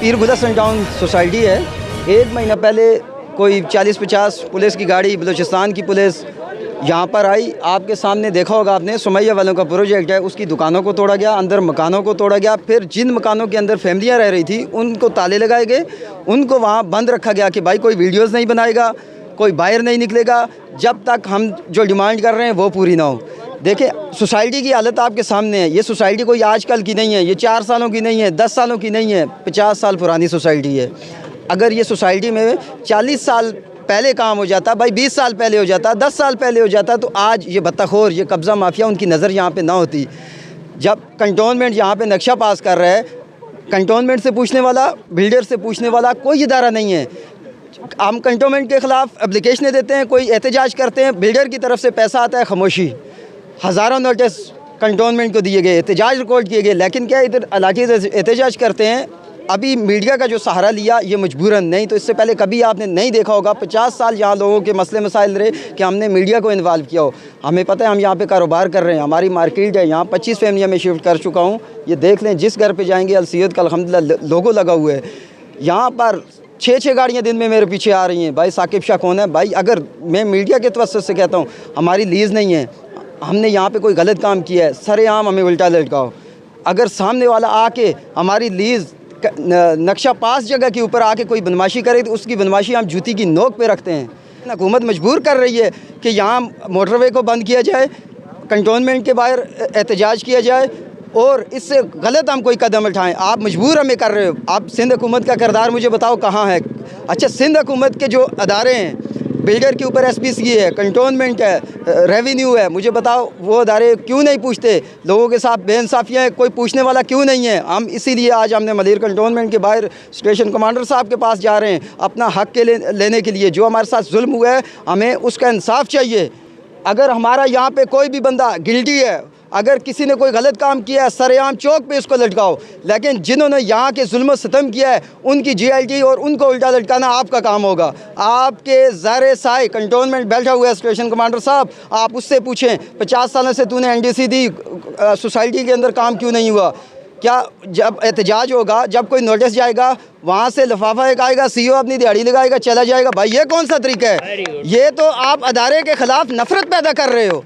पीर गुलशन town society है। एक महीना पहले कोई 40-50 पुलिस की गाड़ी, बलूचिस्तान की पुलिस यहाँ पर आई। आपके सामने देखा होगा आपने, सुमैया वालों का प्रोजेक्ट है, उसकी दुकानों को तोड़ा गया, अंदर मकानों को तोड़ा गया। फिर जिन मकानों के अंदर फैमिलियाँ रह रही थी उनको ताले लगाए गए, उनको वहाँ बंद रखा गया कि भाई कोई वीडियोज़ नहीं बनाएगा, कोई बाहर नहीं निकलेगा जब तक हम जो डिमांड कर रहे हैं वो पूरी ना हो। देखिए सोसाइटी की हालत आपके सामने है। ये सोसाइटी कोई आजकल की नहीं है, ये 4 सालों की नहीं है, 10 सालों की नहीं है, 50 साल पुरानी सोसाइटी है। अगर ये सोसाइटी में 40 साल पहले काम हो जाता, भाई 20 साल पहले हो जाता, 10 साल पहले हो जाता, तो आज ये बत्ताखोर, ये कब्ज़ा माफिया, उनकी नज़र यहाँ पे ना होती। जब कंटोनमेंट यहाँ पे नक्शा पास कर रहा है, कंटोनमेंट से पूछने वाला, बिल्डर से पूछने वाला कोई इदारा नहीं है। हम कंटोनमेंट के ख़िलाफ़ एप्लीकेशनें देते हैं, कोई एहतजाज करते हैं, बिल्डर की तरफ से पैसा आता है, खामोशी। हज़ारों नोटिस कंटोनमेंट को दिए गए, एहतजाज रिकॉर्ड किए गए, लेकिन क्या इधर इलाके एहतजाज करते हैं। अभी मीडिया का जो सहारा लिया ये मजबूरन, नहीं तो इससे पहले कभी आपने नहीं देखा होगा। 50 साल यहाँ लोगों के मसले मसाइल रहे कि हमने मीडिया को इन्वॉल्व किया हो। हमें पता है हम यहाँ पे कारोबार कर रहे हैं, हमारी मार्केट है, यहाँ 25 फैमिलियाँ में शिफ्ट कर चुका हूँ। ये देख लें, जिस घर पे जाएंगे अलसीयत का अल्हम्दुलिल्लाह लोगो लगा हुआ है। यहाँ पर 6 गाड़ियाँ दिन में मेरे पीछे आ रही हैं। भाई साकिब शाह कौन है? भाई अगर मैं मीडिया के तवज्जुह से कहता हूँ, हमारी लीज़ नहीं है, हमने यहाँ पे कोई गलत काम किया है, सरेआम हमें उल्टा लटकाओ। अगर सामने वाला आके हमारी लीज़ नक्शा पास जगह के ऊपर आके कोई बदमाशी करे तो उसकी बदमाशी हम जूती की नोक पे रखते हैं। हुकूमत मजबूर कर रही है कि यहाँ मोटरवे को बंद किया जाए, कंटोनमेंट के बाहर एहतजाज किया जाए और इससे गलत हम कोई कदम उठाएं। आप मजबूर हमें कर रहे हो। आप सिंध हुकूमत का किरदार मुझे बताओ कहाँ है? अच्छा, सिंध हुकूमत के जो अदारे हैं, बिल्डर के ऊपर SPC है, कंटोनमेंट है, रेवेन्यू है, मुझे बताओ वो अदारे क्यों नहीं पूछते? लोगों के साथ बेइंसाफियाँ है, कोई पूछने वाला क्यों नहीं है? हम इसीलिए आज हमने मलीर कंटोनमेंट के बाहर स्टेशन कमांडर साहब के पास जा रहे हैं अपना हक के लेने के लिए। जो हमारे साथ जुल्म हुआ है हमें उसका इंसाफ चाहिए। अगर हमारा यहाँ पे कोई भी बंदा गिल्टी है, अगर किसी ने कोई गलत काम किया है, सरेआम चौक पे उसको लटकाओ। लेकिन जिन्होंने यहाँ के जुल्म सितम किया है उनकी GIT और उनको उल्टा लटकाना आपका काम होगा। आपके ज़ारे साए कंटोनमेंट बैठा हुआ है स्टेशन कमांडर साहब, आप उससे पूछें 50 सालों से तूने NDC दी, सोसाइटी के अंदर काम क्यों नहीं हुआ? क्या जब एहतजाज होगा, जब कोई नोटिस जाएगा, वहाँ से लिफाफा एक आएगा, CO अपनी दिहाड़ी लगाएगा, चला जाएगा? भाई ये कौन सा तरीका है? ये तो आप अदारे के ख़िलाफ़ नफ़रत पैदा कर रहे हो।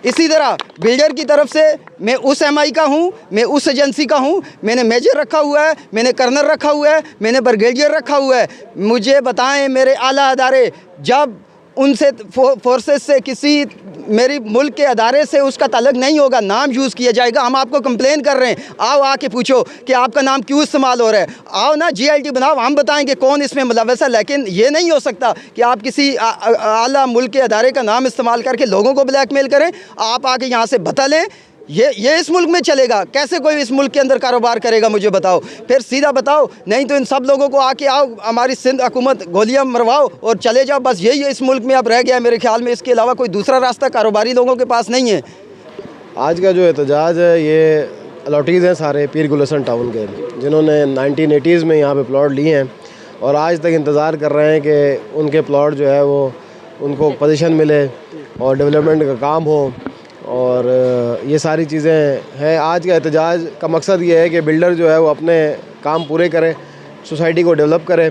इसी तरह बिल्डर की तरफ से मैं उस MI का हूँ, मैं उस एजेंसी का हूँ, मैंने मेजर रखा हुआ है, मैंने कर्नल रखा हुआ है, मैंने ब्रिगेडियर रखा हुआ है। मुझे बताएं मेरे आला अदारे, जब उनसे फोर्सेस से किसी मेरी मुल्क के अदारे से उसका ताल्लुक नहीं होगा, नाम यूज़ किया जाएगा, हम आपको कंप्लेन कर रहे हैं, आओ आके पूछो कि आपका नाम क्यों इस्तेमाल हो रहा है। आओ ना GIT बनाओ, हम बताएंगे कौन इसमें मुलव्वस है। लेकिन ये नहीं हो सकता कि आप किसी आला मुल्क के अदारे का नाम इस्तेमाल करके लोगों को ब्लैकमेल करें। आप आके यहाँ से बता लें, ये इस मुल्क में चलेगा? कैसे कोई इस मुल्क के अंदर कारोबार करेगा मुझे बताओ? फिर सीधा बताओ, नहीं तो इन सब लोगों को आके आओ, हमारी सिंध हुकूमत गोलियां मरवाओ और चले जाओ। बस यही इस मुल्क में अब रह गया मेरे ख्याल में, इसके अलावा कोई दूसरा रास्ता कारोबारी लोगों के पास नहीं है। आज का जो एहतजाज है ये अलॉटीज़ हैं सारे पीर गुलशन टाउन के, जिन्होंने 1980s में यहाँ पे प्लॉट लिए हैं और आज तक इंतज़ार कर रहे हैं कि उनके प्लॉट जो है वो उनको पोजीशन मिले और डेवलपमेंट का काम हो। और ये सारी चीज़ें हैं। आज का एहतजाज का मकसद ये है कि बिल्डर जो है वो अपने काम पूरे करे, सोसाइटी को डेवलप करे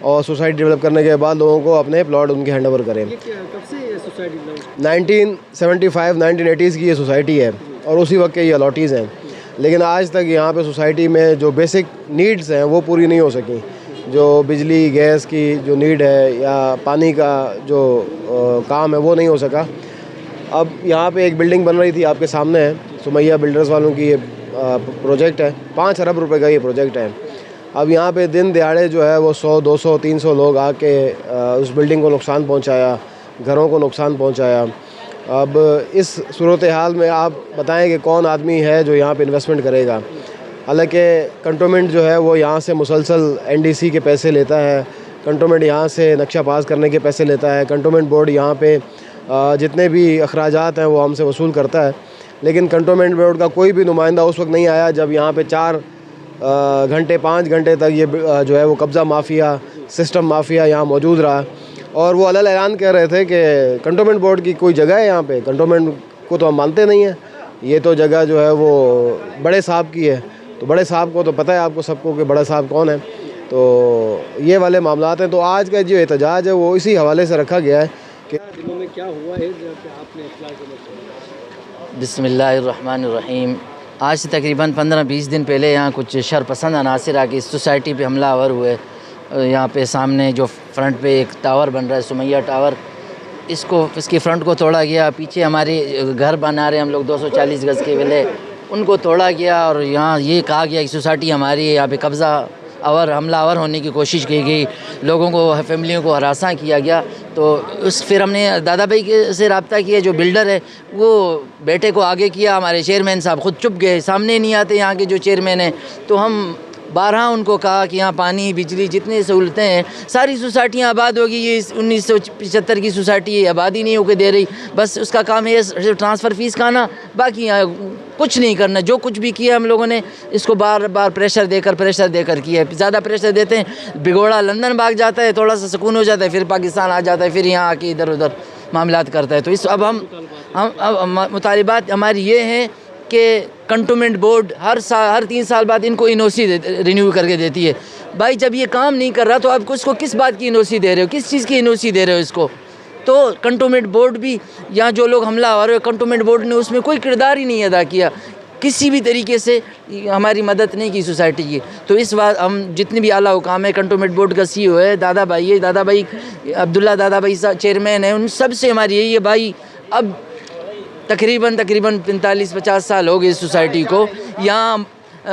और सोसाइटी डेवलप करने के बाद लोगों को अपने प्लॉट उनके हैंड ओवर करें। कब से ये सोसाइटी? 1975 1980s की ये सोसाइटी है और उसी वक्त के ये अलॉटीज़ हैं। लेकिन आज तक यहाँ पे सोसाइटी में जो बेसिक नीड्स हैं वो पूरी नहीं हो सकी। जो बिजली गैस की जो नीड है या पानी का जो काम है वो नहीं हो सका। अब यहाँ पे एक बिल्डिंग बन रही थी, आपके सामने है, सुमैया बिल्डर्स वालों की ये प्रोजेक्ट है, 5 अरब रुपए का ये प्रोजेक्ट है। अब यहाँ पे दिन दिहाड़े जो है वो 100 200 300 लोग आके उस बिल्डिंग को नुकसान पहुँचाया, घरों को नुकसान पहुँचाया। अब इस सूरत हाल में आप बताएं कि कौन आदमी है जो यहाँ पे इन्वेस्टमेंट करेगा? हालांकि कंटोनमेंट जो है वो यहाँ से मुसलसल NDC के पैसे लेता है, कंटोनमेंट यहाँ से नक्शा पास करने के पैसे लेता है, कंटोनमेंट बोर्ड यहाँ पे जितने भी अखराजात हैं वो हमसे वसूल करता है। लेकिन कंटोनमेंट बोर्ड का कोई भी नुमाइंदा उस वक्त नहीं आया जब यहाँ पे 4 घंटे 5 घंटे तक ये जो है वो कब्ज़ा माफिया, सिस्टम माफिया यहाँ मौजूद रहा। और वो अलग ऐलान कह रहे थे कि कंटोनमेंट बोर्ड की कोई जगह है यहाँ पे, कंटोनमेंट को तो हम मानते नहीं हैं, ये तो जगह जो है वो बड़े साहब की है। तो बड़े साहब को तो पता है आपको सबको कि बड़ा साहब कौन है। तो ये वाले मामलात हैं। तो आज का जो एहतजाज है वो इसी हवाले से रखा गया है कि दिनों में क्या हुआ है जब आपने इत्तला की। बिस्मिल्लाहिर्रहमानिर्रहीम। आज से तकरीबन 15-20 दिन पहले यहाँ कुछ शरपसंद अनासिर आके इस सोसाइटी पे हमलावर हुए। यहाँ पे सामने जो फ्रंट पे एक टावर बन रहा है, सुमैया टावर, इसकी फ्रंट को तोड़ा गया। पीछे हमारे घर बना रहे हम लोग 240 गज़ के विले, उनको तोड़ा गया। और यहाँ ये कहा गया कि सोसाइटी हमारी है, यहाँ पे कब्ज़ा और हमलावर होने की कोशिश की गई, लोगों को, फैमिलियों को हरासा किया गया। तो फिर हमने दादा भाई से रब्ता किया, जो बिल्डर है वो बेटे को आगे किया, हमारे चेयरमैन साहब खुद चुप गए, सामने नहीं आते यहाँ के जो चेयरमैन हैं। तो हम बारहा उनको कहा कि यहाँ पानी, बिजली, जितनी सहूलतें हैं, सारी सोसाइटियाँ आबाद होगी। ये 1975 की सोसाइटी है, आबादी नहीं होकर दे रही, बस उसका काम है ट्रांसफ़र फ़ीस का ना, बाकी यहाँ कुछ नहीं करना। जो कुछ भी किया हम लोगों ने इसको बार बार प्रेशर देकर किया है। ज़्यादा प्रेशर देते हैं, बिगोड़ा लंदन भाग जाता है, थोड़ा सा सुकून हो जाता है, फिर पाकिस्तान आ जाता है, फिर यहाँ आके इधर उधर मामलात करता है। तो इस अब मुतालिबात हमारी ये हैं कि कंटोनमेंट बोर्ड हर 3 साल बाद इनको एनओसी रिन्यू करके देती है। भाई जब ये काम नहीं कर रहा तो आप उसको किस बात की एनओसी दे रहे हो, किस चीज़ की एनओसी दे रहे हो इसको? तो कंटोनमेंट बोर्ड भी, यहाँ जो लोग हमलावर हुए, कंटोनमेंट बोर्ड ने उसमें कोई किरदार ही नहीं अदा किया, किसी भी तरीके से हमारी मदद नहीं की सोसाइटी की। तो इस बात हम जितने भी आला हुकाम है, कंटोनमेंट बोर्ड का CEO है, दादा भाई अब्दुल्ला दादा भाई चेयरमैन है, उन सब से हमारी यही है भाई, अब तकरीबन 45-50 साल हो गए इस सोसाइटी को। यहाँ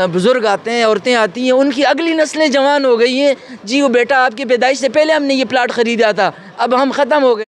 बुज़ुर्ग आते हैं, औरतें आती हैं, उनकी अगली नस्लें जवान हो गई हैं। जी वो बेटा आपकी पैदाइश से पहले हमने ये प्लाट ख़रीदा था, अब हम ख़त्म हो गए।